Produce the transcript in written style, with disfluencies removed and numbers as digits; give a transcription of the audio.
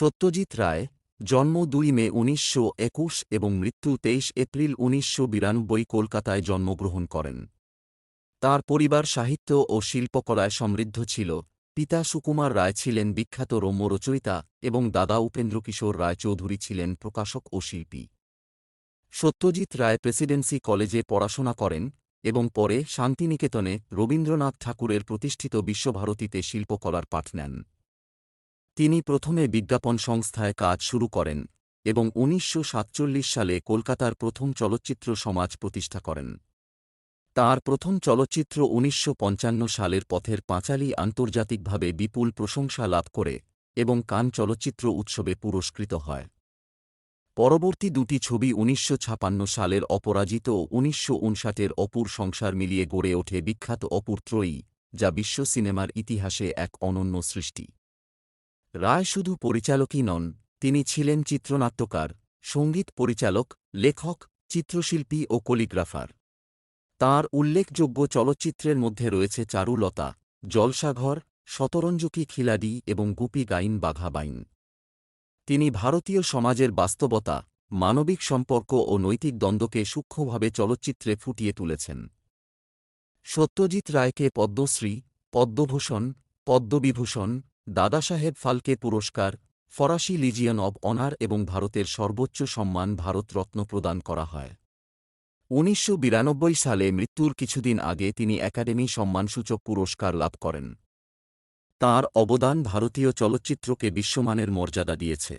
সত্যজিৎ রায়, জন্ম ২ মে ১৯২১ এবং মৃত্যু ২৩ এপ্রিল ১৯৯২ কলকাতায় জন্মগ্রহণ করেন। তাঁর পরিবার সাহিত্য ও শিল্পকলায় সমৃদ্ধ ছিল। পিতা সুকুমার রায় ছিলেন বিখ্যাত রম্য রচয়িতা এবং দাদা উপেন্দ্রকিশোর রায় চৌধুরী ছিলেন প্রকাশক ও শিল্পী। সত্যজিৎ রায় প্রেসিডেন্সি কলেজে পড়াশোনা করেন এবং পরে শান্তিনিকেতনে রবীন্দ্রনাথ ঠাকুরের প্রতিষ্ঠিত বিশ্বভারতীতে শিল্পকলার পাঠ নেন। তিনি প্রথমে বিজ্ঞাপন সংস্থায় কাজ শুরু করেন এবং ১৯৪৭ সালে কলকাতার প্রথম চলচ্চিত্র সমাজ প্রতিষ্ঠা করেন। তাঁর প্রথম চলচ্চিত্র ১৯৫৫ সালের পথের পাঁচালী আন্তর্জাতিকভাবে বিপুল প্রশংসা লাভ করে এবং কান চলচ্চিত্র উৎসবে পুরস্কৃত হয়। পরবর্তী দুটি ছবি ১৯৫৬ সালের অপরাজিত ও ১৯৫৯-এর অপুর সংসার মিলিয়ে গড়ে ওঠে বিখ্যাত অপুর ত্রয়ী, যা বিশ্ব সিনেমার ইতিহাসে এক অনন্য সৃষ্টি। রায় শুধু পরিচালকই নন, তিনি ছিলেন চিত্রনাট্যকার, সঙ্গীত পরিচালক, লেখক, চিত্রশিল্পী ও কোরিওগ্রাফার। তাঁর উল্লেখযোগ্য চলচ্চিত্রের মধ্যে রয়েছে চারুলতা, জলসাঘর, শতরঞ্জকি খিলাড়ি এবং গুপি গাইন বাঘা বাইন। তিনি ভারতীয় সমাজের বাস্তবতা, মানবিক সম্পর্ক ও নৈতিক দ্বন্দ্বকে সূক্ষ্মভাবে চলচ্চিত্রে ফুটিয়ে তুলেছেন। সত্যজিৎ রায়কে পদ্মশ্রী, পদ্মভূষণ, পদ্মবিভূষণ, দাদাসাহেব ফালকে পুরস্কার, ফরাসি লিজিয়ন অব অনার এবং ভারতের সর্বোচ্চ সম্মান ভারতরত্ন প্রদান করা হয়। ১৯৯২ সালে মৃত্যুর কিছুদিন আগে তিনি একাডেমি সম্মানসূচক পুরস্কার লাভ করেন। তাঁর অবদান ভারতীয় চলচ্চিত্রকে বিশ্বমানের মর্যাদা দিয়েছে।